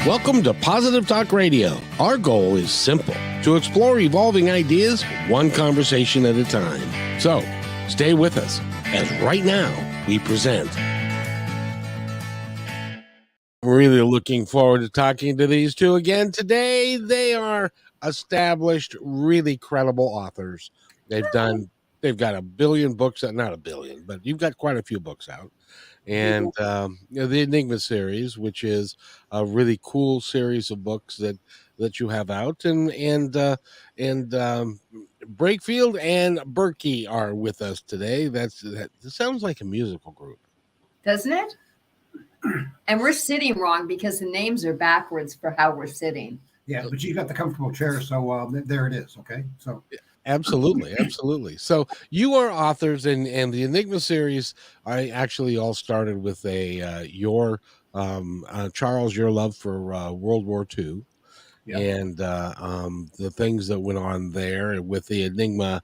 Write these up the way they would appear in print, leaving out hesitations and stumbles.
Welcome to Positive Talk Radio. Our goal is simple: to explore evolving ideas one conversation at a time. So, stay with us as right now we present. Really looking forward to talking to these two again today. They are established, really credible authors. They've got a billion books, not a billion, but you've got quite a few books out. And the Enigma Series, which is a really cool series of books that you have out, and Breakfield and Burkey are with us today. That sounds like a musical group, doesn't it? And we're sitting wrong because the names are backwards for how we're sitting. Yeah, but you got the comfortable chair, so there it is. Okay, so. Absolutely. So you are authors, and the Enigma series, I actually all started with Charles, your love for World War II, and the things that went on there with the Enigma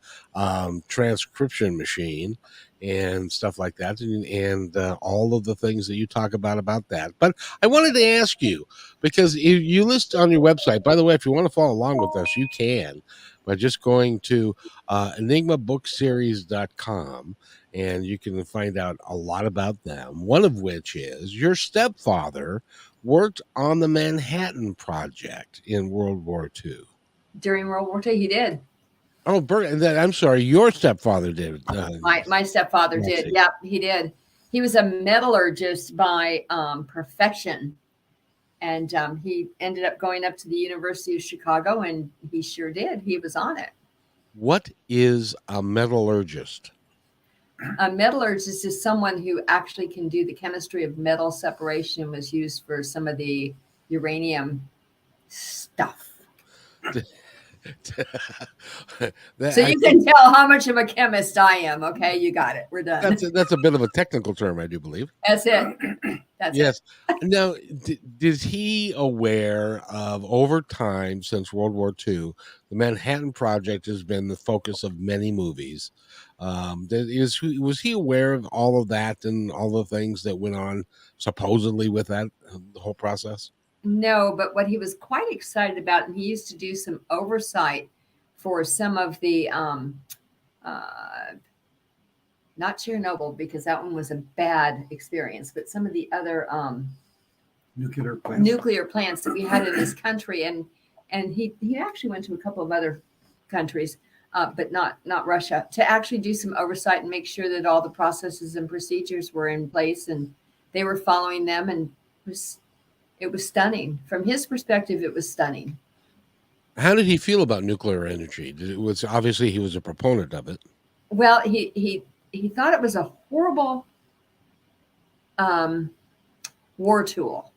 transcription machine and stuff like that, and all of the things that you talk about that. But I wanted to ask you, because you list on your website, by the way, if you want to follow along with us, you can by just going to enigmabookseries.com, and you can find out a lot about them, one of which is your stepfather worked on the Manhattan Project in World War II. During World War II, he did. Oh, I'm sorry, your stepfather did. My stepfather did. Yeah, he did. He was a metallurgist by profession. And he ended up going up to the University of Chicago, and he sure did. He was on it. What is a metallurgist? A metallurgist is someone who actually can do the chemistry of metal separation, was used for some of the uranium stuff. So you can tell how much of a chemist I am. Okay, you got it. We're done. That's a bit of a technical term, I do believe. That's it. Yes. Now, is he aware of, over time since World War II, the Manhattan Project has been the focus of many movies? Was he aware of all of that and all the things that went on supposedly with that, the whole process? No, but what he was quite excited about, and he used to do some oversight for some of the, not Chernobyl, because that one was a bad experience, but some of the other nuclear plants that we had in this country. And he actually went to a couple of other countries, but not Russia, to actually do some oversight and make sure that all the processes and procedures were in place and they were following them. And it was stunning. From his perspective, it was stunning. How did he feel about nuclear energy? Obviously he was a proponent of it. Well, he thought it was a horrible war tool,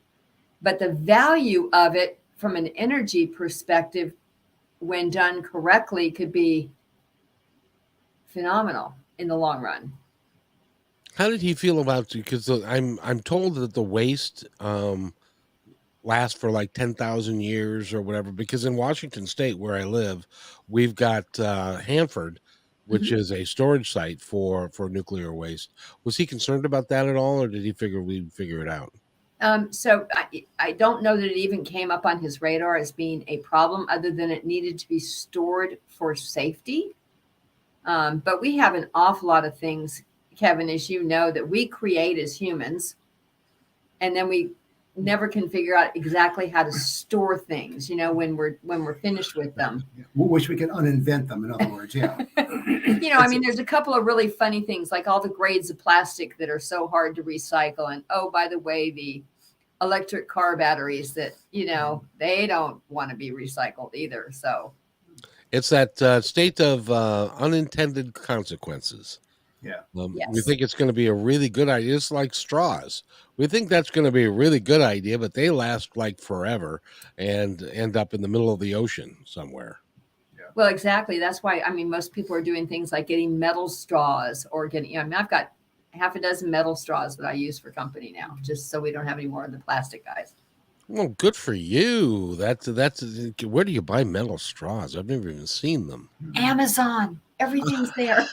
but the value of it from an energy perspective, when done correctly, could be phenomenal in the long run. How did he feel about it? Because I'm told that the waste last for like 10,000 years or whatever, because in Washington State, where I live, we've got Hanford, which is a storage site for nuclear waste. Was he concerned about that at all, or did he figure we'd figure it out? So I don't know that it even came up on his radar as being a problem, other than it needed to be stored for safety. But we have an awful lot of things, Kevin, as you know, that we create as humans, and then we never can figure out exactly how to store things, when we're finished with them. We wish we could uninvent them, in other words. Yeah. There's a couple of really funny things, like all the grades of plastic that are so hard to recycle. And oh, by the way, the electric car batteries that, they don't want to be recycled either. So it's that state of unintended consequences. Yeah. Yes. We think it's going to be a really good idea. It's like straws. We think that's going to be a really good idea, but they last like forever and end up in the middle of the ocean somewhere. Yeah. Well, exactly. That's why, most people are doing things like getting metal straws or getting, I've got half a dozen metal straws that I use for company now, just so we don't have any more of the plastic guys. Well, good for you. That's where do you buy metal straws? I've never even seen them. Amazon. Everything's there.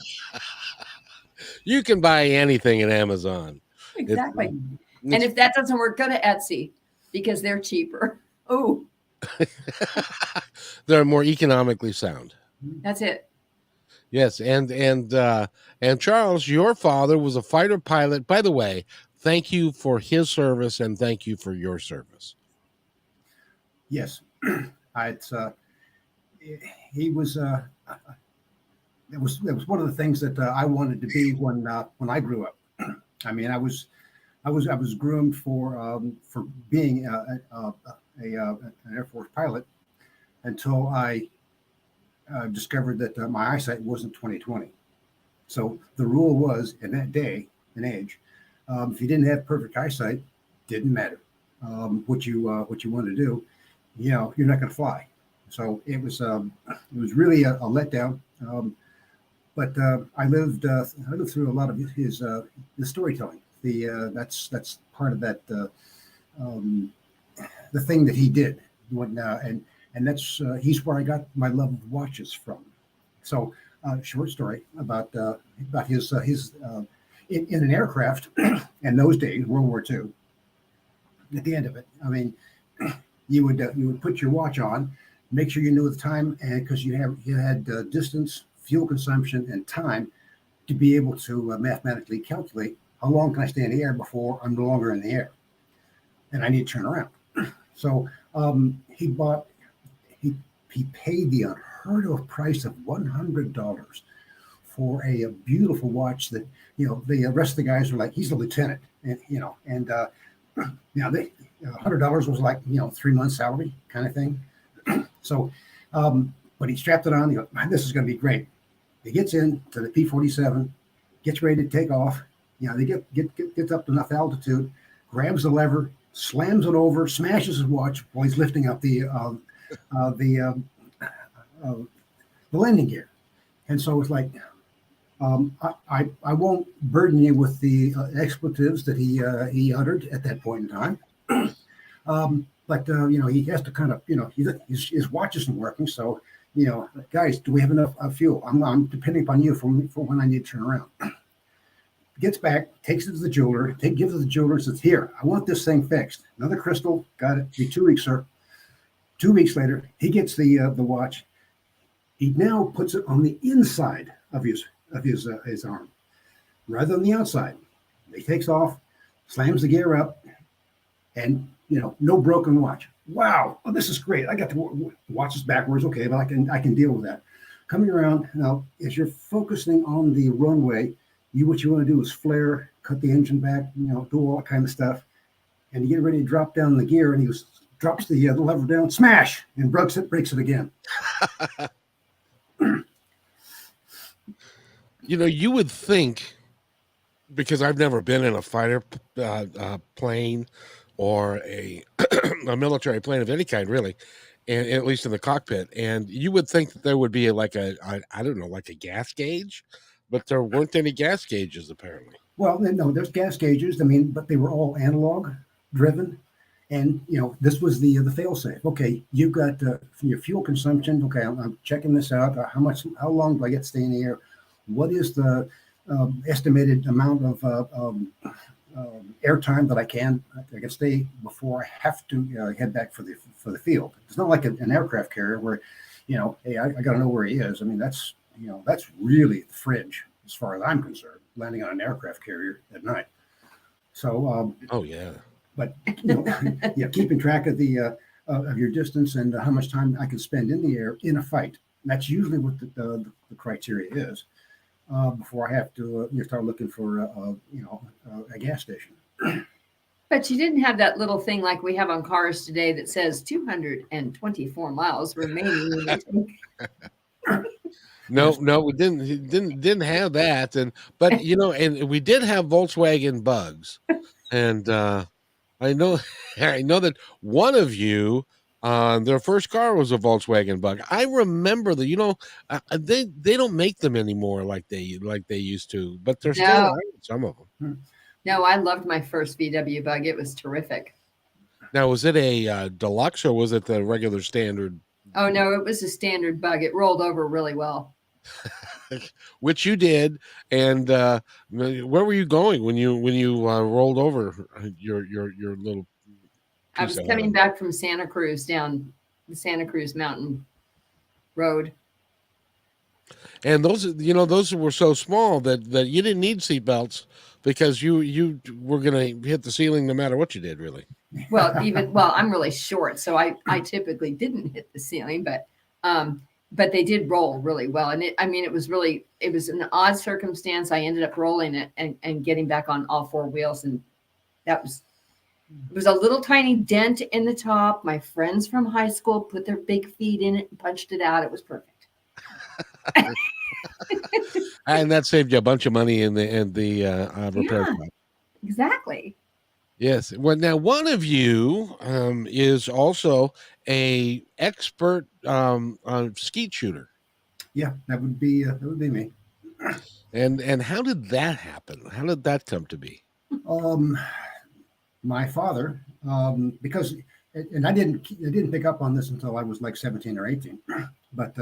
You can buy anything at Amazon. Exactly. And if that doesn't work, go to Etsy, because they're cheaper. Oh, They're more economically sound. that's it. Yes, and Charles, your father was a fighter pilot. By the way, thank you for his service and thank you for your service. Yes, it's he was. It was one of the things that I wanted to be when I grew up. I mean, I was groomed for being an Air Force pilot until I discovered that my eyesight wasn't 20/20. So the rule was in that day and age, if you didn't have perfect eyesight, didn't matter what you want to do. You're not going to fly. So it was really a letdown. But I lived through a lot of his storytelling. That's part of that um, the thing that he did and that's he's where I got my love of watches from. So short story about his in an aircraft in those days, World War II. At the end of it, I mean, you would put your watch on, make sure you knew the time, and because you had distance, fuel consumption, and time to be able to mathematically calculate how long can I stay in the air before I'm no longer in the air, and I need to turn around. So he paid the unheard of price of $100 for a beautiful watch that the rest of the guys were like, he's a lieutenant, and they $100 was like 3 months salary kind of thing. So, but he strapped it on. He goes, "Man, this is going to be great." He gets into the P-47, gets ready to take off. They gets up to enough altitude, grabs the lever, slams it over, smashes his watch while he's lifting up the landing gear. And so it's like, I won't burden you with the expletives that he uttered at that point in time. But he has to kind of, his watch isn't working. So, guys, do we have enough fuel? I'm depending upon you for when I need to turn around. Gets back, takes it to the jeweler, gives it to the jeweler, and says, "Here, I want this thing fixed. Another crystal, got it. Be 2 weeks, sir." 2 weeks later, he gets the watch. He now puts it on the inside of his arm rather than the outside. He takes off, slams the gear up, and no broken watch. Wow, this is great. I got the watch is backwards, okay, but I can deal with that. Coming around now, as you're focusing on the runway, what you want to do is flare, cut the engine back, do all that kind of stuff, and you get ready to drop down the gear, and he drops the lever down, smash, and breaks it again. You would think, because I've never been in a fighter plane or a military plane of any kind, really, and at least in the cockpit, and you would think that there would be like I don't know, like a gas gauge, but there weren't any gas gauges apparently. Well, no, there's gas gauges. I mean, but they were all analog driven. And this was the fail-safe. Okay, you've got your fuel consumption. Okay, I'm checking this out. How long do I get to stay in the air? What is the estimated amount of airtime that I can stay before I have to head back for the field? It's not like an aircraft carrier where, hey, I got to know where he is. I mean, that's really the fringe as far as I'm concerned. Landing on an aircraft carrier at night. So. Oh yeah. But keeping track of the of your distance and how much time I can spend in the air in a fight. That's usually what the criteria is before I have to start looking for a gas station. But you didn't have that little thing like we have on cars today that says 224 miles remaining. No, we didn't have that, but and we did have Volkswagen Bugs, and I know that one of you, their first car was a Volkswagen Bug. I remember that. They don't make them anymore like they used to, but they're still around, some of them. No, I loved my first VW Bug. It was terrific. Now, was it a deluxe or was it the regular standard? Oh no, it was a standard Bug. It rolled over really well. Which you did, and where were you going when you rolled over your little I was coming back from Santa Cruz down the Santa Cruz Mountain Road. And those were so small that you didn't need seatbelts because you were going to hit the ceiling no matter what you did, really. Well, I'm really short, so I typically didn't hit the ceiling, but they did roll really well. And it was an odd circumstance. I ended up rolling it and getting back on all four wheels. And it was a little tiny dent in the top. My friends from high school put their big feet in it and punched it out. It was perfect. And that saved you a bunch of money in the repair shop. Exactly. Yes. Well, now one of you is also a expert skeet shooter. Yeah, that would be me. And how did that happen? How did that come to be? My father, because, and I didn't pick up on this until I was like 17 or 18, but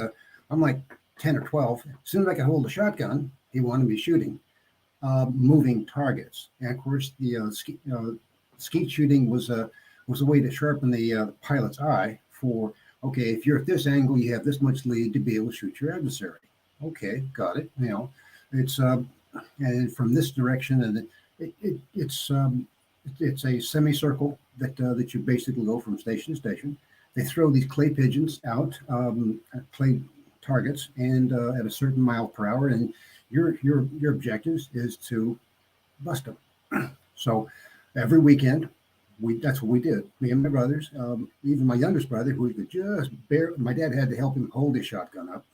I'm like 10 or 12. As soon as I could hold a shotgun, he wanted me shooting moving targets. And of course, the skeet shooting was a way to sharpen the pilot's eye for, okay, if you're at this angle, you have this much lead to be able to shoot your adversary. Okay, got it. It's and from this direction, and it's a semicircle that you basically go from station to station. They throw these clay pigeons out, clay targets, and at a certain mile per hour, and your objective is to bust them. So every weekend, that's what we did. Me and my brothers, even my youngest brother, who could just my dad had to help him hold his shotgun up.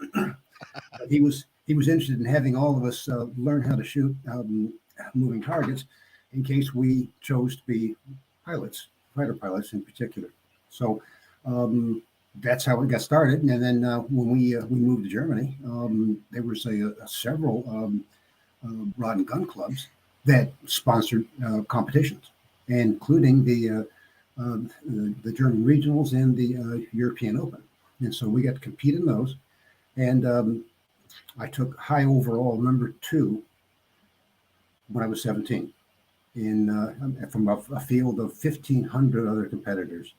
He was interested in having all of us learn how to shoot moving targets in case we chose to be pilots, fighter pilots in particular. So that's how it got started. And then when we moved to Germany, there was several rod and gun clubs that sponsored competitions, including the German regionals and the European Open. And so we got to compete in those. And I took high overall number 2 when I was 17 from a field of 1,500 other competitors.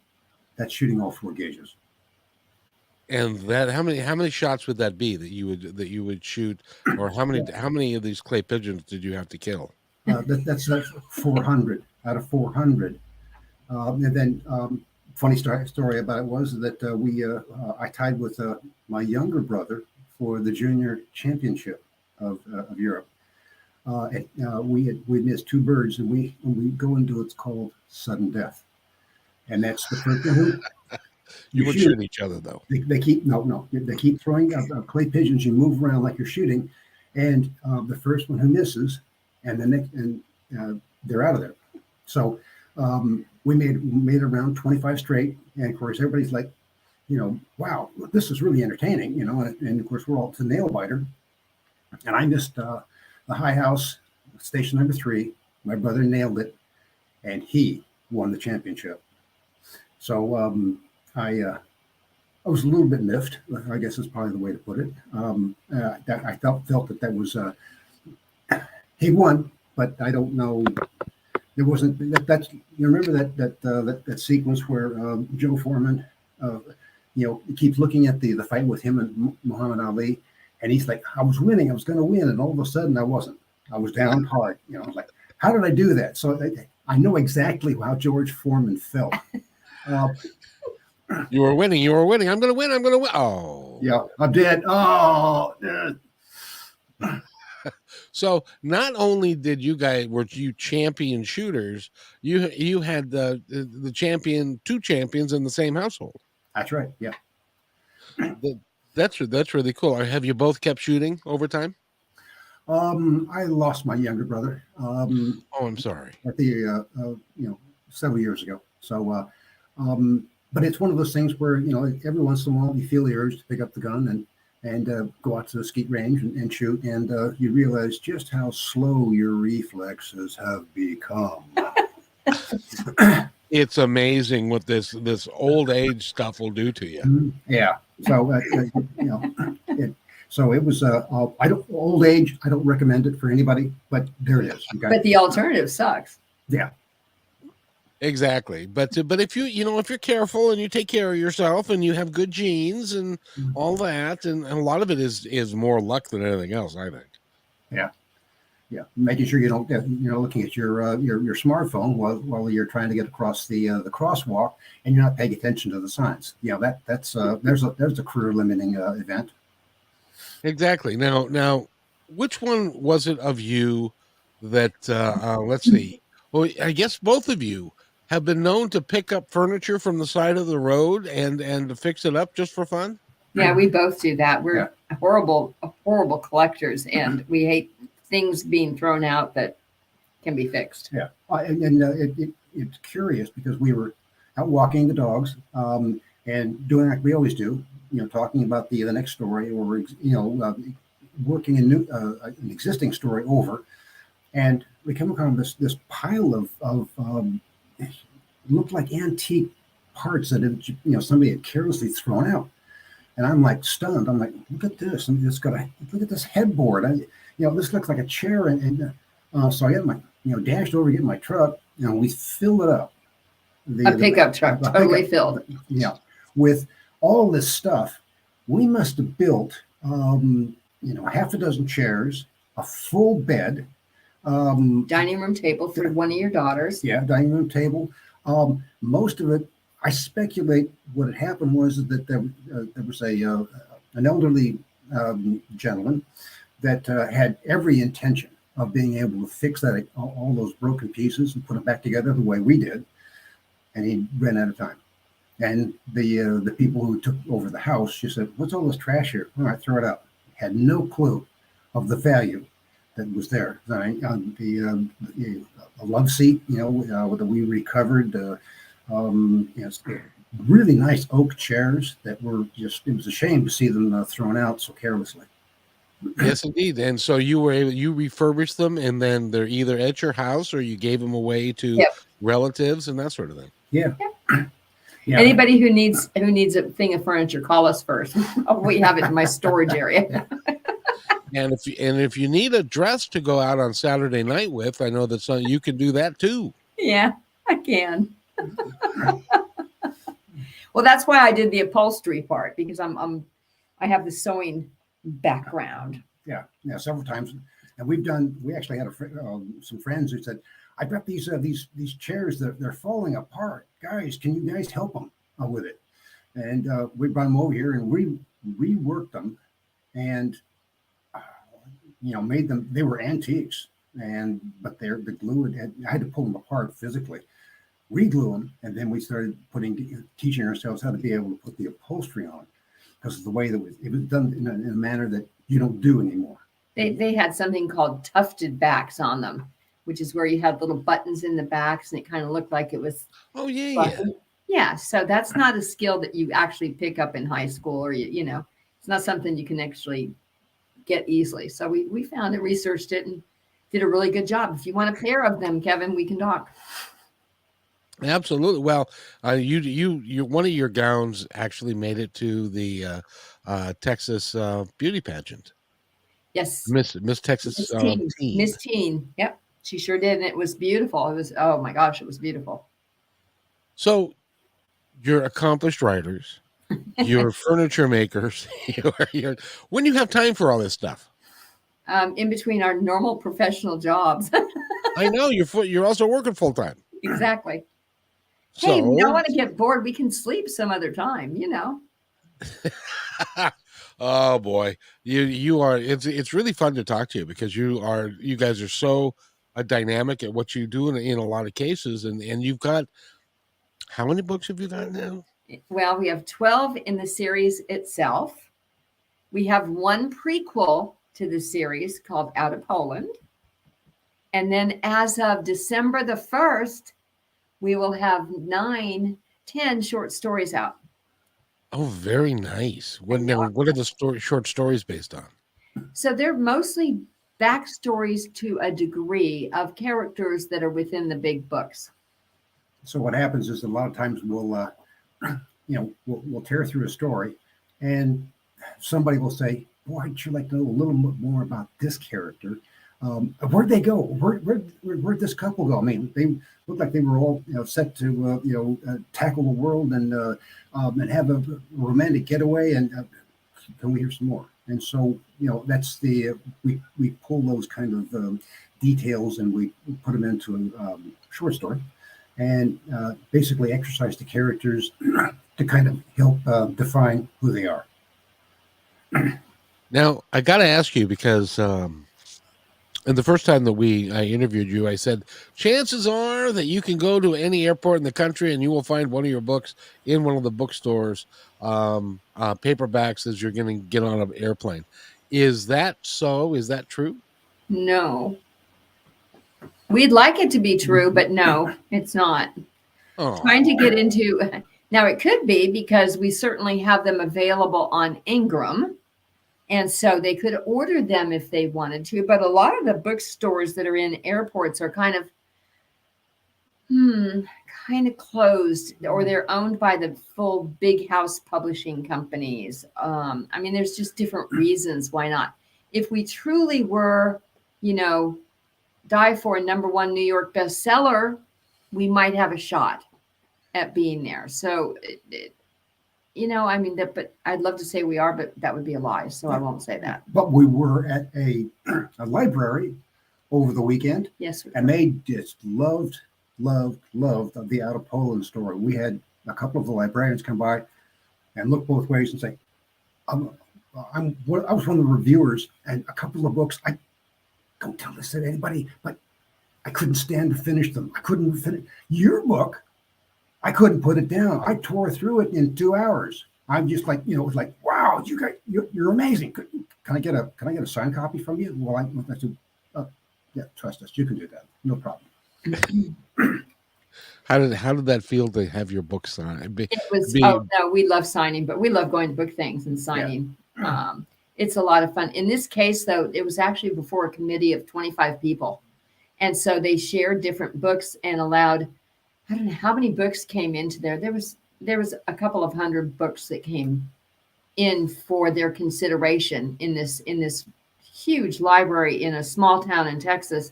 That's shooting all 4 gauges. And that how many shots would that be that you would shoot, or how many of these clay pigeons did you have to kill? That's 400 out of 400. And then funny story about it was that I tied with my younger brother for the junior championship of Europe. We missed 2 birds, and we go into what's called sudden death, and that's the first one who you would shoot each other though. They keep they keep throwing clay pigeons. You move around like you're shooting, and the first one who misses, and the next, and they're out of there. So we made around 25 straight, and of course everybody's like, wow, this is really entertaining, and of course we're all to nail biter, and I missed the high house, station number 3. My brother nailed it, and he won the championship. So I was a little bit miffed, I guess is probably the way to put it. That I felt that was he won, but I don't know. There wasn't that's you remember that sequence where Joe Foreman, keeps looking at the fight with him and Muhammad Ali, and he's like, I was winning, I was going to win, and all of a sudden I wasn't. I was down hard. I was like, how did I do that? So I know exactly how George Foreman felt. You were winning. I'm going to win. Oh. Yeah, I'm dead. Oh. So not only were you champion shooters, you had the 2 champions in the same household. That's right. Yeah. That's really cool. Have you both kept shooting over time? I lost my younger brother. I'm sorry. At the several years ago. So, but it's one of those things where every once in a while you feel the urge to pick up the gun and go out to the skeet range and shoot, and you realize just how slow your reflexes have become. It's amazing what this old age stuff will do to you. Yeah. So so it was old age. I don't recommend it for anybody, but there it is. But the alternative sucks. Yeah. Exactly. But if if you're careful and you take care of yourself and you have good genes and all that, and a lot of it is more luck than anything else, I think. Yeah. Yeah, making sure you don't get, looking at your smartphone while you're trying to get across the crosswalk, and you're not paying attention to the signs. That's there's a career limiting event. Exactly. Now, which one was it of you that let's see. Well, I guess both of you have been known to pick up furniture from the side of the road and to fix it up just for fun? Yeah, we both do that. We're Yeah. horrible collectors, and we hate things being thrown out that can be fixed. Yeah, it's curious because we were out walking the dogs and doing like we always do, talking about the next story, or working an existing story over, and we come across this pile of looked like antique parts that somebody had carelessly thrown out, and I'm like stunned. I'm like, look at this! And it's got look at this headboard. This looks like a chair, and so I get my dashed over, get my truck, we fill it up. A pickup truck, totally filled. Yeah, with all this stuff. We must have built, half a dozen chairs, a full bed, dining room table for one of your daughters. Yeah, dining room table. Most of it, I speculate, what had happened was that there was an elderly gentleman that had every intention of being able to fix that all those broken pieces and put them back together the way we did, and he ran out of time. And the people who took over the house, she said, "What's all this trash here?" All right, throw it out. Had no clue of the value that was there. The love seat, that we recovered. Really nice oak chairs that were just, it was a shame to see them thrown out so carelessly. Yes, indeed. And so you refurbished them, and then they're either at your house or you gave them away to relatives and that sort of thing. Yeah. Yeah. Anybody who needs a thing of furniture, call us first. We have it in my storage area. And if you need a dress to go out on Saturday night with, I know that you can do that too. Yeah, I can. Well, that's why I did the upholstery part, because I have the sewing background. Yeah, several times, and we actually had some friends who said, "I got these chairs that they're falling apart. Guys, can you guys help them with it?" And we brought them over here and we reworked them, and made them. They were antiques, but the glue I had to pull them apart physically, reglue them, and then we started teaching ourselves how to be able to put the upholstery on, because of the way that it was done in a manner that you don't do anymore. They had something called tufted backs on them, which is where you had little buttons in the backs, and it kind of looked like it was. Oh yeah. Yeah. So that's not a skill that you actually pick up in high school, or it's not something you can actually get easily. So we found it, researched it, and did a really good job. If you want a pair of them, Kevin, we can talk. Absolutely. Well, you one of your gowns actually made it to the Texas beauty pageant. Yes, Miss Texas Teen. Miss Teen. Yep, she sure did, and it was beautiful. It was, oh my gosh, it was beautiful. So, you're accomplished writers, you're furniture makers. When do you have time for all this stuff? In between our normal professional jobs. I know you're also working full time. Exactly. So, hey, we don't want to get bored. We can sleep some other time, Oh boy, you are. It's really fun to talk to you, because you guys are so dynamic at what you do in a lot of cases, and you've got, how many books have you got now? Well, we have 12 in the series itself. We have one prequel to the series called Out of Poland, and then as of December the 1st, we will have 10 short stories out. Oh, very nice. What are the short stories based on? So they're mostly backstories to a degree of characters that are within the big books. So what happens is a lot of times we'll tear through a story, and somebody will say, "Boy, I'd sure like to know a little bit more about this character," Where'd they go? Where'd this couple go? I mean, they looked like they were all set to tackle the world and have a romantic getaway. And can we hear some more? And so that's we pull those kind of details and we put them into a short story, and basically exercise the characters to kind of help define who they are. Now, I got to ask you because. And the first time that I interviewed you, I said, chances are that you can go to any airport in the country and you will find one of your books in one of the bookstores, paperbacks as you're going to get on an airplane. Is that so? Is that true? No. We'd like it to be true, but no, it's not. Oh. Trying to get into, now it could be because we certainly have them available on Ingram. And so they could order them if they wanted to. But a lot of the bookstores that are in airports are kind of closed, or they're owned by the full big house publishing companies. I mean, there's just different reasons why not. If we truly were, die for a #1 New York bestseller, we might have a shot at being there. So but I'd love to say we are, but that would be a lie. So I won't say that. But we were at a library over the weekend. Yes. And they just loved the Out of Poland story. We had a couple of the librarians come by and look both ways and say, I was one of the reviewers, and a couple of books, I don't tell this to anybody, but I couldn't stand to finish them. I couldn't finish your book. I couldn't put it down. I tore through it in 2 hours. I'm just like, it was like, wow, you guys, you're amazing. Can I get a signed copy from you? Well, I said, yeah, trust us, you can do that, no problem. How did that feel to have your book signed? It was we love signing, but we love going to book things and signing. Yeah. It's a lot of fun. In this case, though, it was actually before a committee of 25 people, and so they shared different books and allowed. I don't know how many books came into there. There was a couple of hundred books that came in for their consideration in this huge library in a small town in Texas,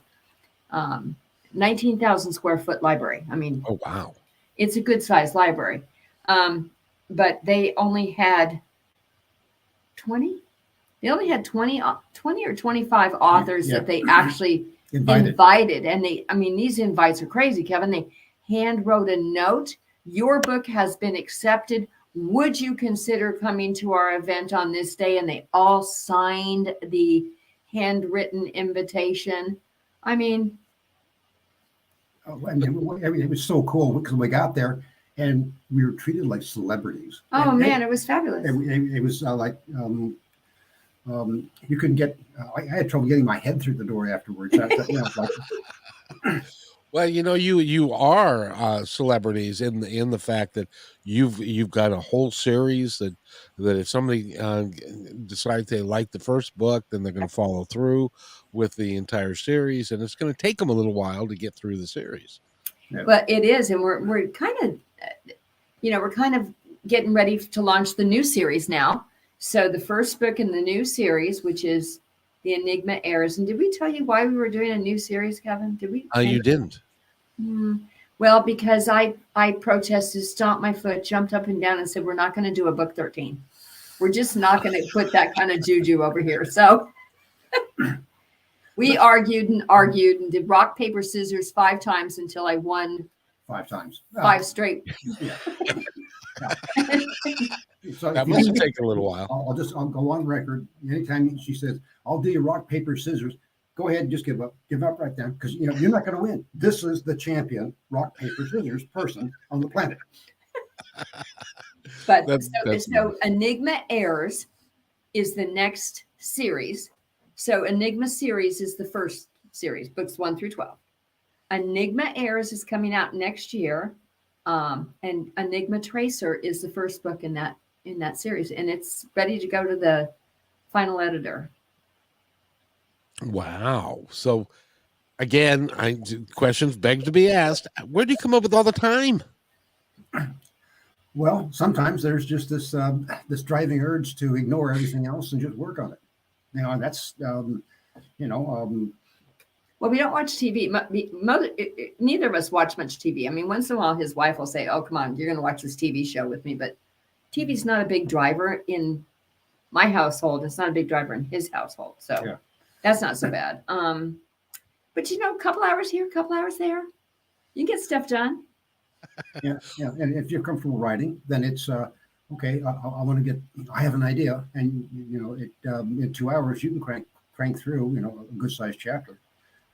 19,000 square foot library. I mean, oh wow, it's a good sized library, but they only had 20. They only had 20 or 25 authors that they actually invited, and these invites are crazy, Kevin. They hand wrote a note. Your book has been accepted. Would you consider coming to our event on this day? And they all signed the handwritten invitation. I mean, it was so cool because we got there and we were treated like celebrities. Oh, man, it was fabulous. It was like you couldn't get. I had trouble getting my head through the door afterwards. Well, you are celebrities in the fact that you've got a whole series that if somebody decides they like the first book, then they're going to follow through with the entire series, and it's going to take them a little while to get through the series. Yeah. But it is, and we're kind of getting ready to launch the new series now. So the first book in the new series, which is the Enigma Heirs. And did we tell you why we were doing a new series, Kevin? Did we? You didn't. Well, because I protested, stomped my foot, jumped up and down and said, we're not going to do a book 13. We're just not going to put that kind of juju over here. So we argued and did rock, paper, scissors 5 times until I won 5 times. 5 straight. Yeah. So that must take a little while. I'll go on record. Anytime she says, I'll do rock, paper, scissors, go ahead and just give up. Give up right now, because you're not going to win. This is the champion rock, paper, scissors person on the planet. But so Enigma Heirs is the next series. So Enigma Series is the first series, books 1 through 12. Enigma Heirs is coming out next year. And Enigma Tracer is the first book in that series, and it's ready to go to the final editor. Wow. So again, questions beg to be asked. Where do you come up with all the time? Well, sometimes there's just this driving urge to ignore everything else and just work on it. And that's Well, we don't watch TV. Neither of us watch much TV. I mean, once in a while, his wife will say, "Oh, come on, you're going to watch this TV show with me." But TV's not a big driver in my household. It's not a big driver in his household. So that's not so bad. But a couple hours here, a couple hours there, you can get stuff done. Yeah. And if you're comfortable writing, then it's okay. I want to get. I have an idea, and in 2 hours you can crank through a good sized chapter,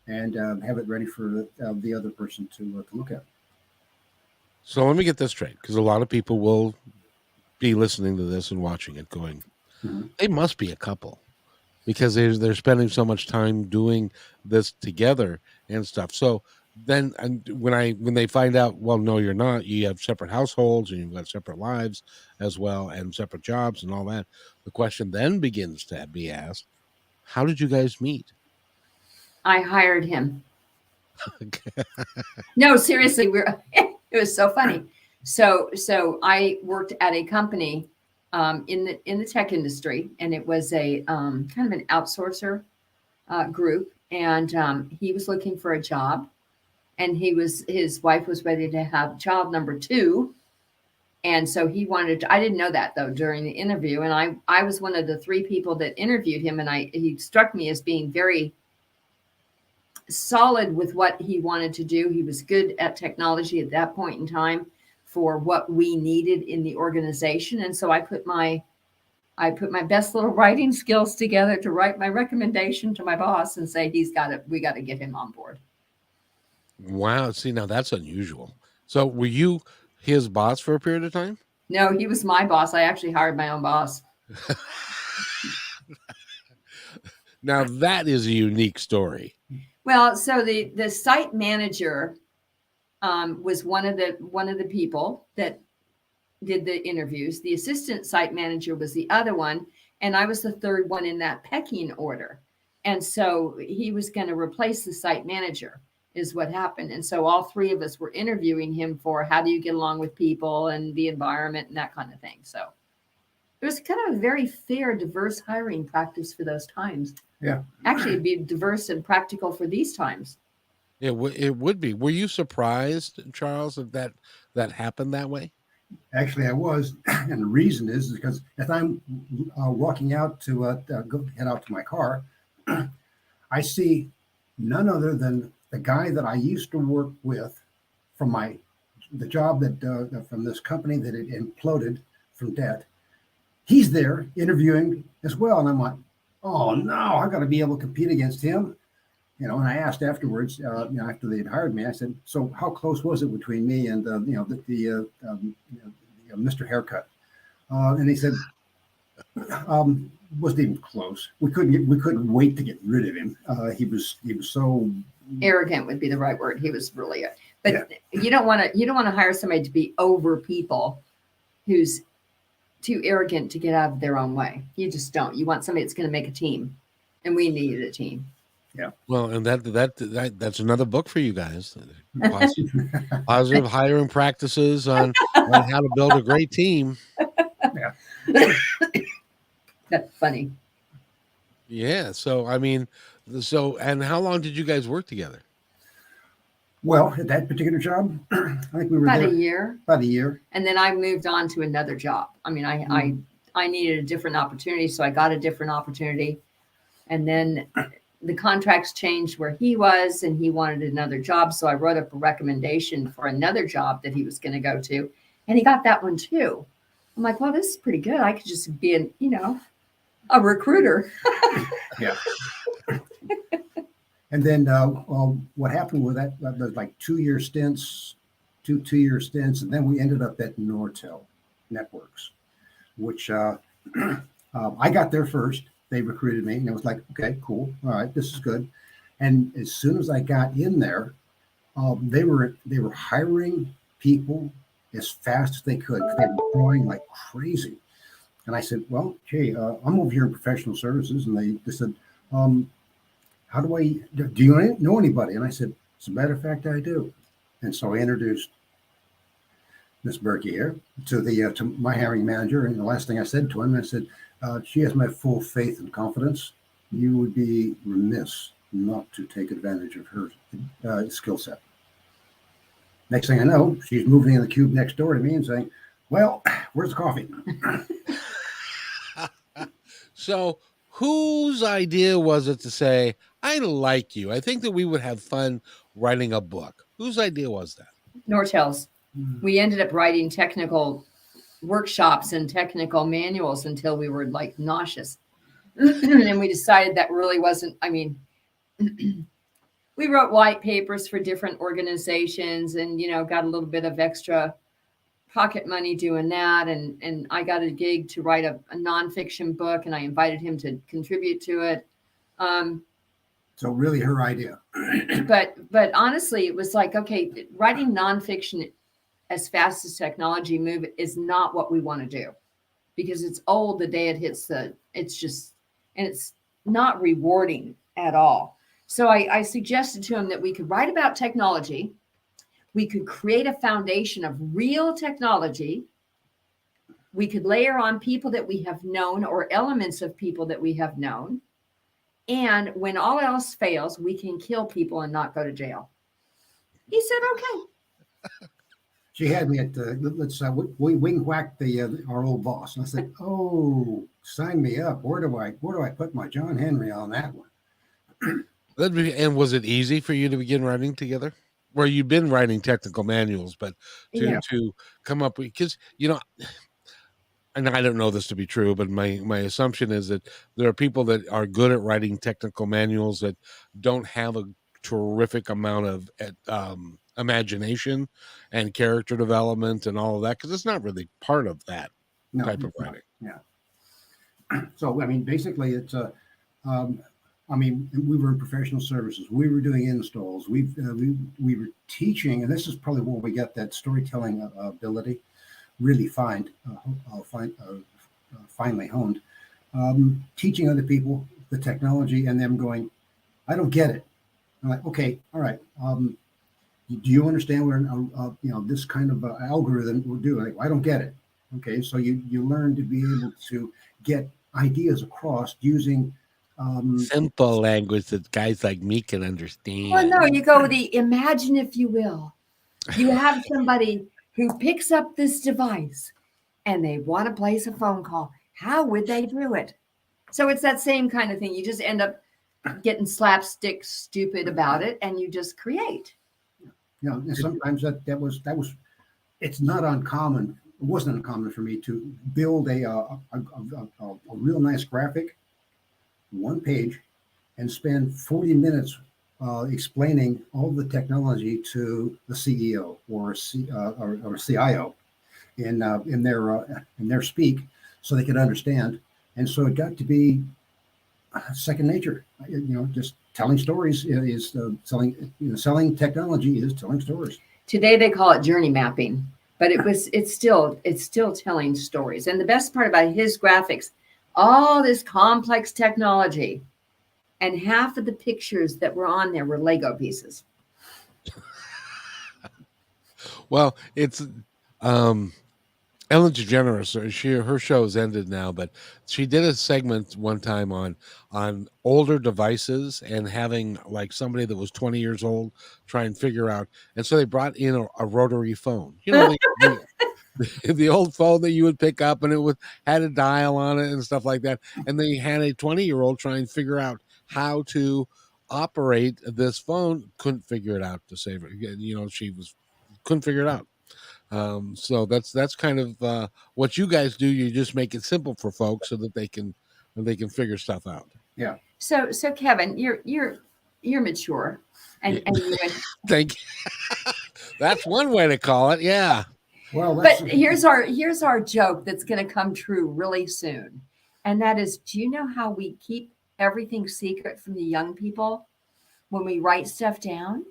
and have it ready for the other person to look at. So let me get this straight, because a lot of people will be listening to this and watching it, going, "They must be a couple," because they're spending so much time doing this together and stuff. So then, when they find out, well, no, you're not. You have separate households and you've got separate lives as well, and separate jobs and all that. The question then begins to be asked: how did you guys meet? I hired him. No, seriously, it was so funny. So I worked at a company in the tech industry, and it was a kind of an outsourcer group, and he was looking for a job, and his wife was ready to have child number 2. And so he wanted to, I didn't know that though during the interview. And I was one of the 3 people that interviewed him, and he struck me as being very solid with what he wanted to do. He was good at technology at that point in time for what we needed in the organization. And so I put my best little writing skills together to write my recommendation to my boss and say, we got to get him on board. Wow. See, now that's unusual. So were you his boss for a period of time? No, he was my boss. I actually hired my own boss. Now that is a unique story. Well, so the site manager was one of the people that did the interviews. The assistant site manager was the other one, and I was the 3rd one in that pecking order. And so he was going to replace the site manager, is what happened. And so all 3 of us were interviewing him for how do you get along with people and the environment and that kind of thing. So it was kind of a very fair, diverse hiring practice for those times. Yeah. Actually, it'd be diverse and practical for these times. It would be. Were you surprised, Charles, that happened that way? Actually, I was, and the reason is because as I'm walking out to head out to my car, I see none other than the guy that I used to work with from the job that from this company that had imploded from debt. He's there interviewing as well, and I'm like, oh no, I got to be able to compete against him. And I asked afterwards, after they had hired me, I said, so how close was it between me and Mr. Haircut? And he said, wasn't even close. We couldn't wait to get rid of him. He was so arrogant would be the right word. He was really, but you don't want to hire somebody to be over people who's too arrogant to get out of their own way. You just don't. You want somebody that's going to make a team, and we needed a team. Yeah. Well, and that's another book for you guys. Positive hiring practices on how to build a great team. Yeah. That's funny. Yeah. So, I mean, and how long did you guys work together? Well, at that particular job, I think we were about there a year. About a year. And then I moved on to another job. I mean, I needed a different opportunity, so I got a different opportunity. And then the contracts changed where he was, and he wanted another job. So I wrote up a recommendation for another job that he was going to go to, and he got that one too. I'm like, well, this is pretty good. I could just be a recruiter. Yeah. And then what happened with that, was like 2-year stints, two-year stints, and then we ended up at Nortel Networks, which I got there first. They recruited me, and it was like, okay, cool, all right, this is good. And as soon as I got in there, they were hiring people as fast as they could. They were growing like crazy. And I said, well, hey, I'm over here in professional services, and they said, how do you know anybody? And I said, as a matter of fact, I do. And so I introduced Miss Burkey here to my hiring manager. And the last thing I said to him, I said, she has my full faith and confidence. You would be remiss not to take advantage of her skill set. Next thing I know, she's moving in the cube next door to me and saying, well, where's the coffee? So whose idea was it to say, I like you? I think that we would have fun writing a book. Whose idea was that? Nortel's. We ended up writing technical workshops and technical manuals until we were like nauseous. And we decided that really wasn't, I mean, we wrote white papers for different organizations and, you know, got a little bit of extra pocket money doing that. And I got a gig to write a nonfiction book and I invited him to contribute to it. So really her idea. But honestly, it was like, okay, writing nonfiction as fast as technology move is not what we want to do because it's old the day it hits it's just, and it's not rewarding at all. So I suggested to him that we could write about technology. We could create a foundation of real technology. We could layer on people that we have known or elements of people that we have known. And when all else fails, we can kill people and not go to jail. He said, okay. She had me at let's we wing whacked our old boss, and I said, "Oh, sign me up. Where do I put my John Henry on that one?" And was it easy for you to begin writing together? Where you've been writing technical manuals, but to come up with, because you know, and I don't know this to be true, but my assumption is that there are people that are good at writing technical manuals that don't have a terrific amount of imagination and character development and all of that, because it's not really part of that type of writing. Yeah. So I mean, basically, it's I mean, we were in professional services. We were doing installs. We were teaching, and this is probably where we got that storytelling ability really finely honed. Teaching other people the technology and them going, I don't get it. I'm like, okay, all right. Do you understand what this kind of algorithm will do? Like, I don't get it. Okay, so you learn to be able to get ideas across using simple language that guys like me can understand. Well, no, you go with imagine, if you will. You have somebody who picks up this device and they want to place a phone call. How would they do it? So it's that same kind of thing. You just end up getting slapstick stupid about it and you just create. Yeah, and sometimes that was it's not uncommon. It wasn't uncommon for me to build a real nice graphic, one page, and spend 40 minutes explaining all the technology to the CEO or CIO in their speak, so they could understand. And so it got to be second nature. Just telling stories is selling technology is telling stories. Today they call it journey mapping, but it's still telling stories. And the best part about his graphics, all this complex technology, and half of the pictures that were on there were Lego pieces. Well, it's Ellen DeGeneres. Her show's ended now, but she did a segment one time on older devices and having like somebody that was 20 years old try and figure out. And so they brought in a rotary phone. You know, the old phone that you would pick up and it had a dial on it and stuff like that. And they had a 20-year-old try and figure out how to operate this phone. Couldn't figure it out to save her. She couldn't figure it out. So that's kind of what you guys do. You just make it simple for folks so that they can figure stuff out. Yeah. So Kevin, you're mature, and you thank you. That's one way to call it. Yeah. Well, but here's our joke that's going to come true really soon, and that is, do you know how we keep everything secret from the young people when we write stuff down?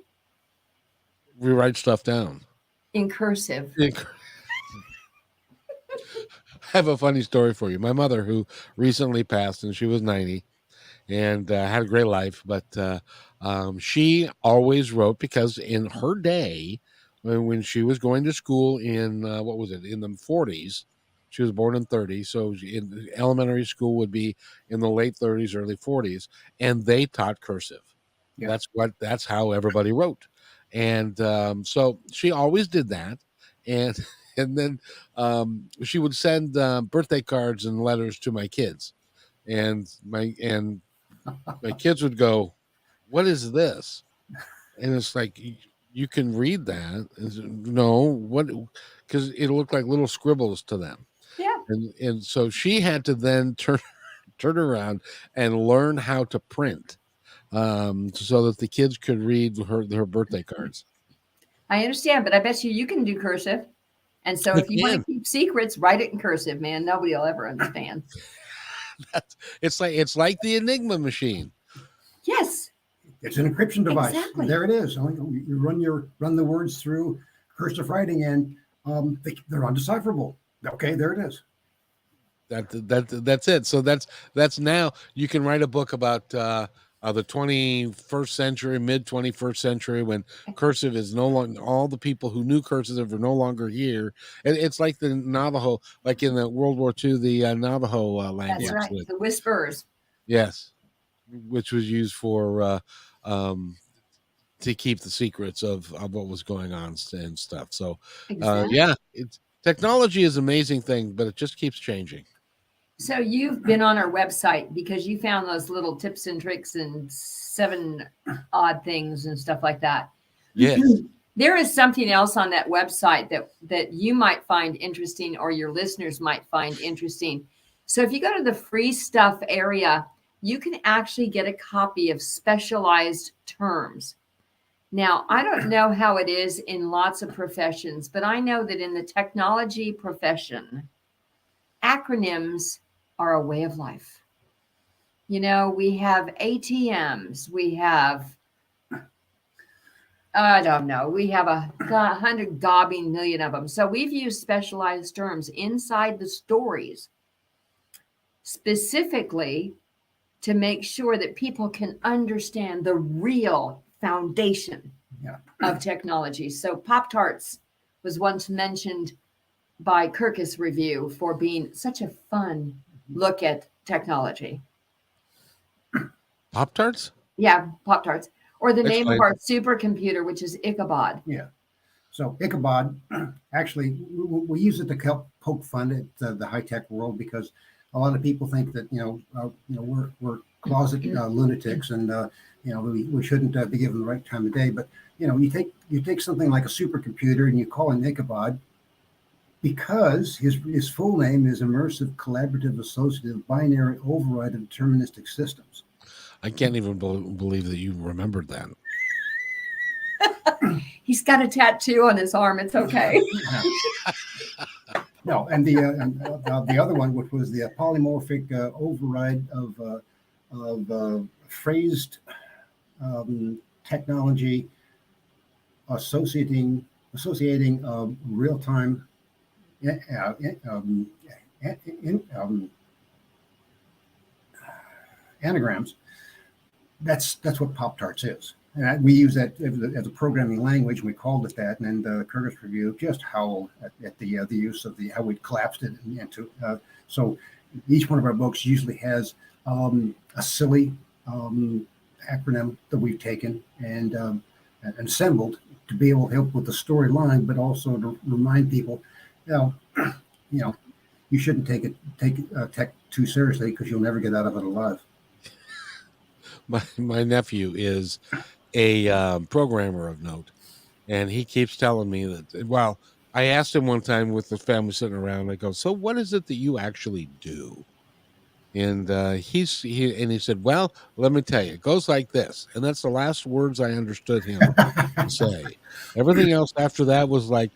We write stuff down in cursive. I have a funny story for you. My mother, who recently passed, and she was 90, and had a great life, but she always wrote, because in her day, when she was going to school in in the 40s, she was born in 30, so in elementary school would be in the late 30s, early 40s, and they taught cursive. Yeah. That's how everybody wrote. And so she always did that. And and then she would send birthday cards and letters to my kids. And my kids would go, "What is this?" And it's like, you can read that. No, what? Because it looked like little scribbles to them. Yeah. And so she had to then turn around and learn how to print, so that the kids could read her birthday cards. I understand, but I bet you can do cursive. And so I if you want can. to keep secrets, write it in cursive, man. Nobody will ever understand. It's like the Enigma machine. Yes. It's an encryption device. Exactly. There it is. You run the words through cursive writing, and they're undecipherable. Okay, there it is. That's it. So that's now you can write a book about the 21st century, mid 21st century, when cursive is no longer, all the people who knew cursive are no longer here. And it's like the Navajo, like in the World War II, the Navajo language. That's right. The whisperers. Yes, which was used for to keep the secrets of what was going on and stuff. So Exactly. yeah, technology is an amazing thing, but it just keeps changing. So you've been on our website because you found those little tips and tricks and 7 odd things and stuff like that. Yes. There is something else on that website that you might find interesting, or your listeners might find interesting. So if you go to the free stuff area, you can actually get a copy of specialized terms. Now, I don't know how it is in lots of professions, but I know that in the technology profession, acronyms are a way of life. You know, we have ATMs, we have, I don't know, we have 100 gobbing million of them. So we've used specialized terms inside the stories specifically to make sure that people can understand the real foundation of technology. So Pop-Tarts was once mentioned by Kirkus Review for being such a fun look at technology. Pop-Tarts? Yeah, Pop-Tarts. Or the name Explain. of our supercomputer, which is Ichabod. Yeah. So Ichabod, actually, we use it to help poke fun at the high-tech world, because a lot of people think that we're closet lunatics, and we shouldn't be given the right time of day. But you take something like a supercomputer and you call him Ichabod, because his full name is Immersive Collaborative Associative Binary Override of Deterministic Systems. I can't even believe that you remembered that. He's got a tattoo on his arm. It's okay. No, and the other one, which was the polymorphic override of phrased technology associating real-time anagrams. That's what Pop-Tarts is. And we use that as a programming language. We called it that, and then the Kirkus Review just howled at the use of how we collapsed it into. So each one of our books usually has a silly acronym that we've taken and assembled to be able to help with the storyline, but also to remind people, you shouldn't take tech too seriously, because you'll never get out of it alive. My nephew is a programmer of note, and he keeps telling me that. Well, I asked him one time with the family sitting around. I go, "So what is it that you actually do?" And he said, "Well, let me tell you, it goes like this." And that's the last words I understood him to say. Everything else after that was like,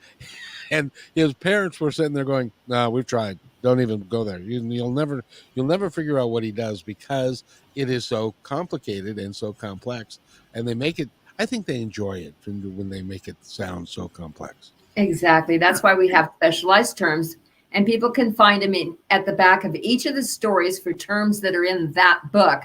and his parents were sitting there going, "No, we've tried. Don't even go there. You'll never figure out what he does, because it is so complicated and so complex." And they make it. I think they enjoy it when they make it sound so complex. Exactly. That's why we have specialized terms, and people can find them at the back of each of the stories for terms that are in that book.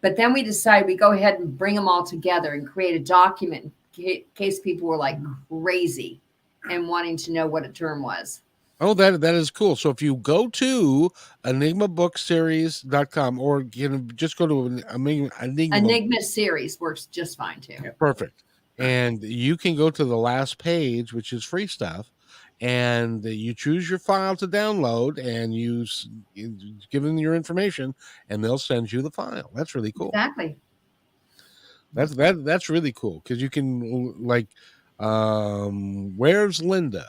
But then we decide we go ahead and bring them all together and create a document in case people were like crazy and wanting to know what a term was. Oh, that is cool. So if you go to enigmabookseries.com or just go to Enigma, Enigma Series works just fine too. Yeah. perfect. And you can go to the last page, which is free stuff, and you choose your file to download, and you give them your information, and they'll send you the file. That's really cool. Exactly. That's really cool because you can like, where's Linda?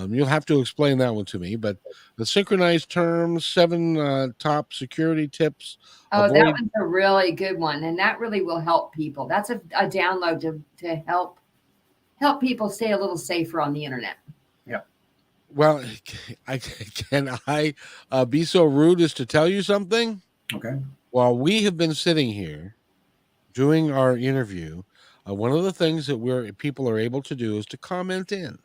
You'll have to explain that one to me, but the synchronized terms, 7 top security tips. Oh, that Avoid. one's a really good one, and that really will help people. That's a download to help people stay a little safer on the internet. Well, can I be so rude as to tell you something? Okay. While we have been sitting here doing our interview, one of the things that people are able to do is to comment in.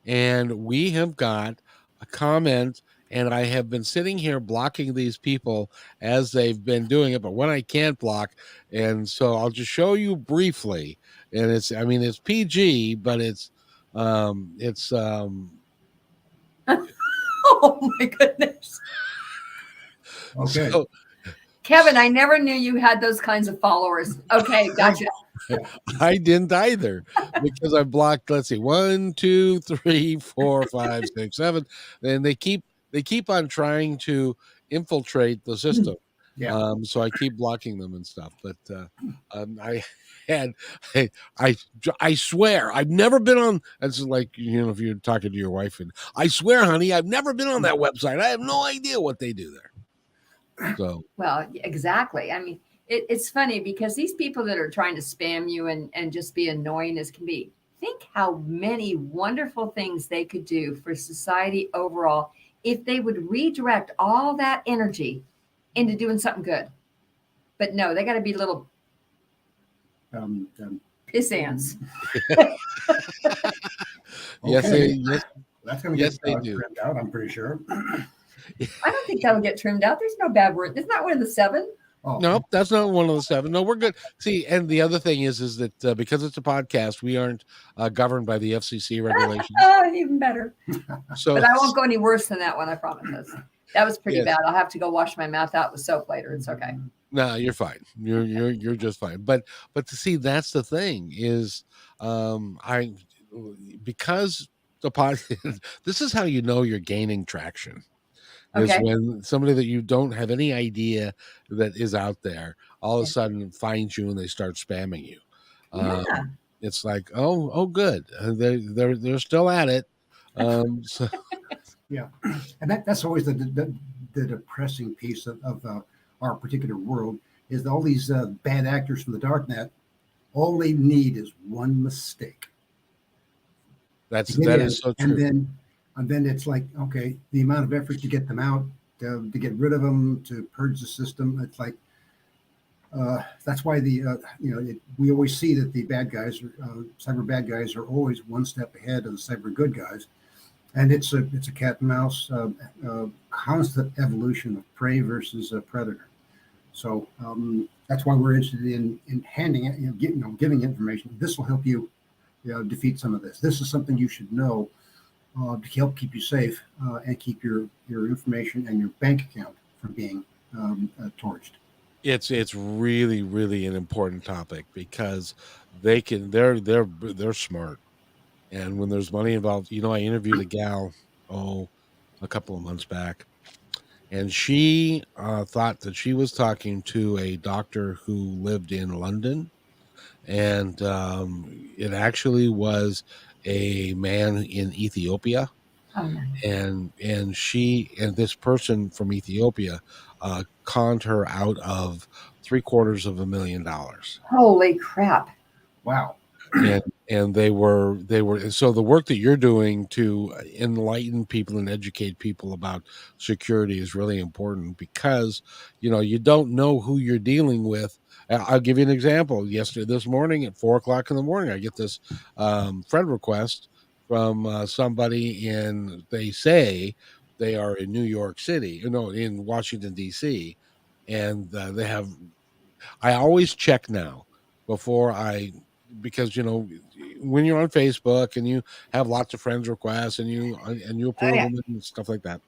And we have got a comment, and I have been sitting here blocking these people as they've been doing it, but when I can't block, and so I'll just show you briefly. And it's PG, but it's Oh my goodness. Okay. so Kevin, I never knew you had those kinds of followers. Okay, gotcha. I didn't either because I blocked, let's see, 1, 2, 3, 4, 5, 6, 7. And they keep on trying to infiltrate the system. Yeah. So I keep blocking them and stuff. But I had I swear I've never been on. It's like, if you're talking to your wife, and I swear, honey, I've never been on that website. I have no idea what they do there. So Well, exactly. I mean, it's funny because these people that are trying to spam you and just be annoying as can be, think how many wonderful things they could do for society overall if they would redirect all that energy into doing something good. But no, they got to be little piss ants. yes, Okay. yes, That's going to yes, get they do. trimmed out, I'm pretty sure. I don't think that'll get trimmed out. There's no bad word. It's not one of the 7. Oh, No, that's not one of the 7. No, we're good. See, and the other thing is that because it's a podcast, we aren't governed by the FCC regulations. Oh, even better. So, But I won't go any worse than that one, I promise. That was pretty Yes. bad. I'll have to go wash my mouth out with soap later. It's okay. no, you're fine. You're just fine. But to see, that's the thing is, because the pod, this is how you know you're gaining traction. Is Okay. when somebody that you don't have any idea that is out there all of a Yeah. sudden finds you and they start spamming you. Yeah. It's like, oh, good. They're still at it. So, yeah. And that's always the depressing piece of our particular world is all these bad actors from the darknet. All they need is one mistake. that is so true. And then it's like, okay, the amount of effort to get them out, to get rid of them, to purge the system. It's like, that's why we always see that the bad guys, cyber bad guys, are always one step ahead of the cyber good guys, and it's a cat and mouse, constant evolution of prey versus a predator. So that's why we're interested in handing it, giving information. This will help you, defeat some of this. This is something you should know to help keep you safe and keep your information and your bank account from being torched. It's really, really an important topic because they're smart, and when there's money involved, I interviewed a gal a couple of months back, and she thought that she was talking to a doctor who lived in London, and it actually was a man in Ethiopia. Oh, no. And this person from Ethiopia conned her out of $750,000. Holy crap. Wow. And they were so the work that you're doing to enlighten people and educate people about security is really important because you don't know who you're dealing with. I'll give you an example. This morning at 4:00 in the morning, I get this friend request from somebody they say they are in New York City, in Washington, D.C. And I always check now because when you're on Facebook and you have lots of friends requests and you approve yeah. them and stuff like that.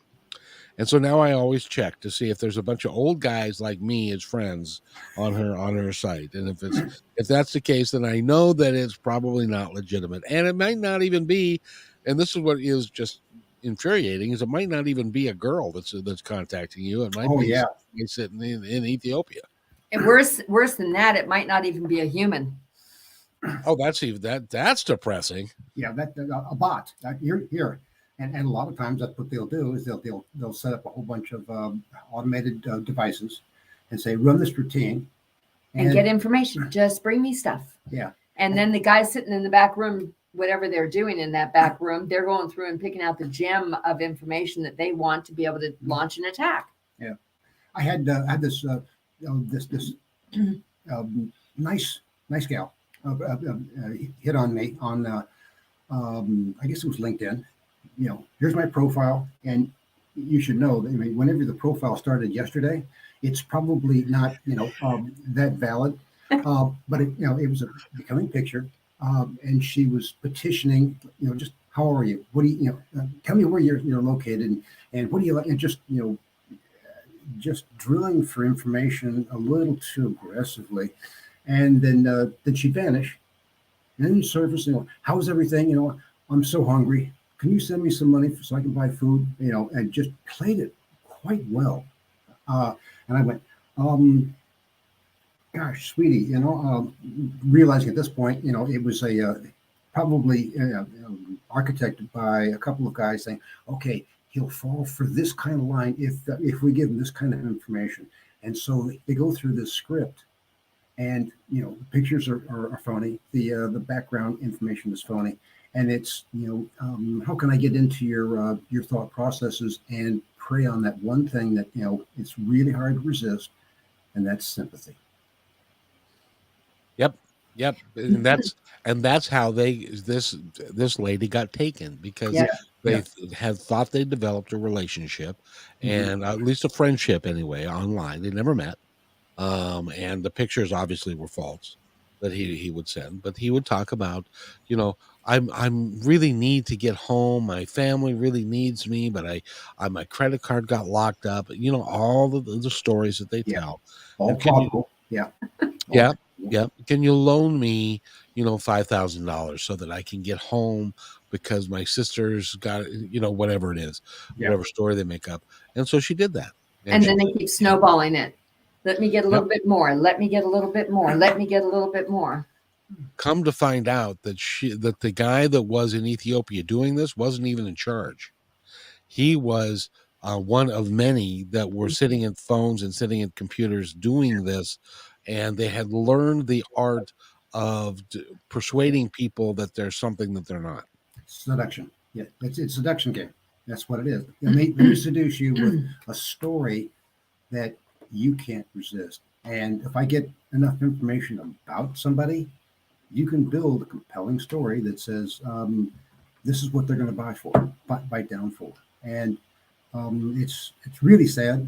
And so now I always check to see if there's a bunch of old guys like me as friends on her site. And if that's the case, then I know that it's probably not legitimate. And it might not even be, and this is what is just infuriating, is it might not even be a girl that's contacting you. It might Oh be yeah. somebody sitting in Ethiopia. And worse than that, it might not even be a human. Oh, that's depressing. Yeah, that a bot. Here. And a lot of times that's what they'll do is they'll set up a whole bunch of automated devices and say run this routine and get information. Just bring me stuff. Yeah. And then the guy sitting in the back room, whatever they're doing in that back room, they're going through and picking out the gem of information that they want to be able to launch an attack. Yeah, I had this nice gal hit on me on I guess it was LinkedIn. Here's my profile, and you should know that, I mean, whenever the profile started yesterday, it's probably not that valid, but it was a becoming picture, and she was petitioning, just how are you? What do you, tell me where you're located, and what do you like, and just drilling for information a little too aggressively, and then she'd vanish, and then you surface, how's everything? I'm so hungry. Can you send me some money so I can buy food? And just played it quite well. And I went, gosh, sweetie, realizing at this point, it was probably architected by a couple of guys saying, okay, he'll fall for this kind of line if we give him this kind of information. And so they go through this script, and the pictures are phony. The background information is phony. And it's, how can I get into your thought processes and prey on that one thing that, it's really hard to resist, and that's sympathy. Yep. And that's how this lady got taken, because they had thought they developed a relationship, and at least a friendship anyway, online. They never met. And the pictures obviously were false that he would send, but he would talk about, I'm really need to get home. My family really needs me, but my credit card got locked up. All the stories that they tell. All possible. Yeah. Can you loan me, $5,000 so that I can get home because my sister's got, whatever it is, whatever story they make up. And so she did that. And then they keep snowballing it. Let me get a little bit more. Let me get a little bit more. Let me get a little bit more. Come to find out that the guy that was in Ethiopia doing this wasn't even in charge. He was one of many that were sitting at phones and sitting at computers doing this, and they had learned the art of persuading people that there's something that they're not. Seduction. Yeah, it's a seduction game. That's what it is. Let me seduce you with a story that you can't resist. And if I get enough information about somebody, you can build a compelling story that says, this is what they're going to bite down for. And it's really sad,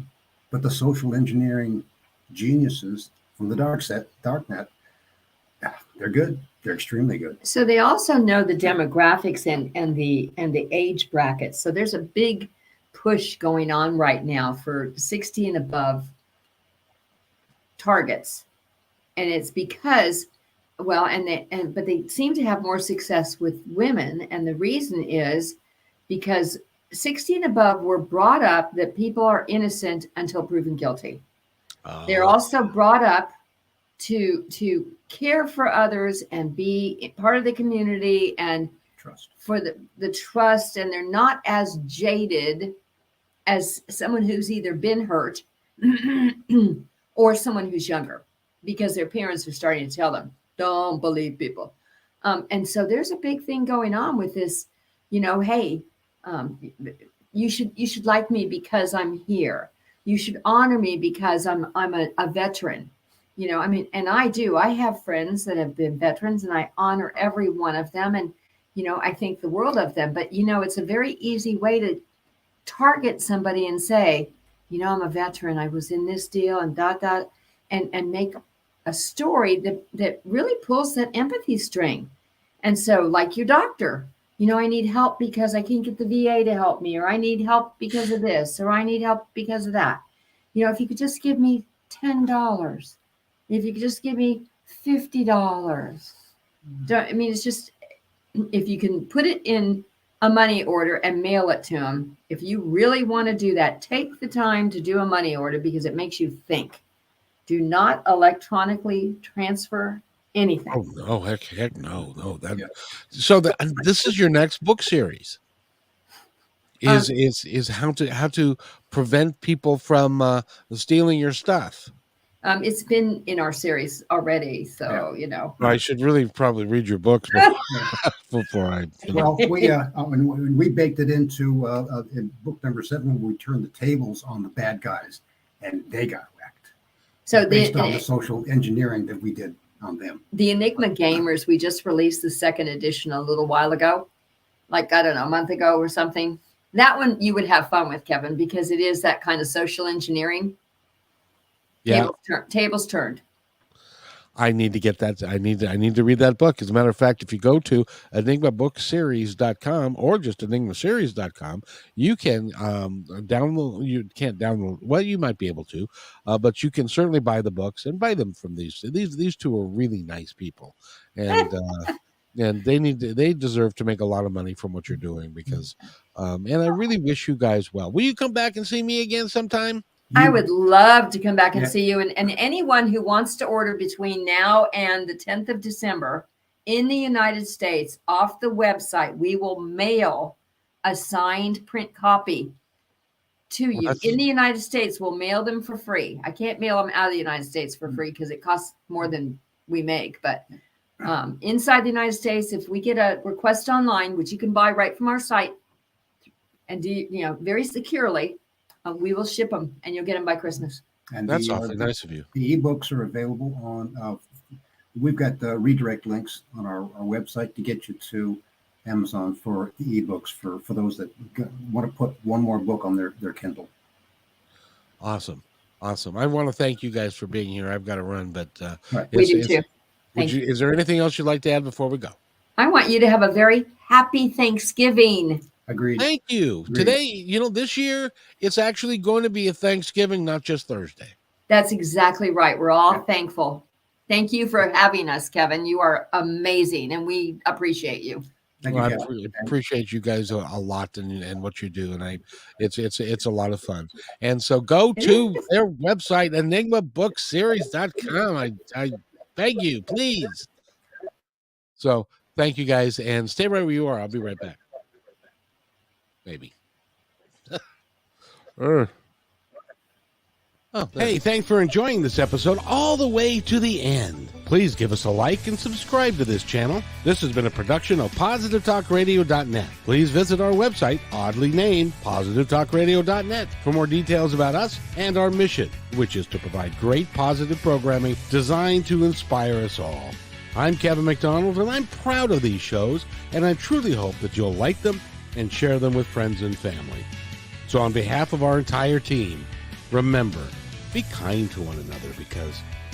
but the social engineering geniuses from the dark net, they're good. They're extremely good. So they also know the demographics and the age brackets. So there's a big push going on right now for 60 and above targets, and it's because, but they seem to have more success with women, and the reason is because 60 and above were brought up that people are innocent until proven guilty. They're also brought up to care for others and be part of the community and trust for the trust, and they're not as jaded as someone who's either been hurt or someone who's younger, because their parents are starting to tell them, don't believe people. And so there's a big thing going on with this, hey, you should like me because I'm here. You should honor me because I'm a veteran. And I do. I have friends that have been veterans, and I honor every one of them. And, I think the world of them. But, it's a very easy way to target somebody and say, I'm a veteran. I was in this deal and and make a story that really pulls that empathy string. And so, like your doctor, I need help because I can't get the VA to help me, or I need help because of this, or I need help because of that. If you could just give me $10, if you could just give me $50. It's just, if you can put it in a money order and mail it to them, if you really want to do that, take the time to do a money order because it makes you think. Do not electronically transfer anything. Oh no, heck no. So this is your next book series. Is how to prevent people from stealing your stuff. It's been in our series already, so I should really probably read your books before I. Well, we baked it into in book number 7. We turned the tables on the bad guys, and they got wrecked. So based on the social engineering that we did on them. The Enigma Gamers, we just released the 2nd edition a little while ago, like I don't know, a month ago or something. That one you would have fun with, Kevin, because it is that kind of social engineering. Yeah. Tables turned. I need to get that. I need to read that book. As a matter of fact, if you go to enigmabookseries.com or just enigmaseries.com, you can download. You can't download. Well, you might be able to, but you can certainly buy the books and buy them from these. These two are really nice people, and and they deserve to make a lot of money from what you're doing because, and I really wish you guys well. Will you come back and see me again sometime? I would love to come back and see you. And anyone who wants to order between now and the 10th of December in the United States off the website, we will mail a signed print copy to you. In the United States, we'll mail them for free. I can't mail them out of the United States for free because it costs more than we make. But inside the United States, if we get a request online, which you can buy right from our site and do, very securely, we will ship them, and you'll get them by Christmas. And that's awfully nice of you. The ebooks are available on. We've got redirect links on our website to get you to Amazon for the ebooks for those that want to put one more book on their Kindle. Awesome. I want to thank you guys for being here. I've got to run, but right. We do too. Is there anything else you'd like to add before we go? I want you to have a very happy Thanksgiving. Agreed. Thank you. Agreed. Today, this year, it's actually going to be a Thanksgiving, not just Thursday. That's exactly right. We're all thankful. Thank you for having us, Kevin. You are amazing, and we appreciate you. I appreciate you guys a lot and what you do, and it's a lot of fun. And so go to their website, enigmabookseries.com. I beg you, please. So thank you guys, and stay right where you are. I'll be right back. Maybe. Hey, thanks for enjoying this episode all the way to the end. Please give us a like and subscribe to this channel. This has been a production of PositiveTalkRadio.net. Please visit our website, oddly named PositiveTalkRadio.net, for more details about us and our mission, which is to provide great positive programming designed to inspire us all. I'm Kevin McDonald, and I'm proud of these shows, and I truly hope that you'll like them and share them with friends and family. So on behalf of our entire team, remember, be kind to one another because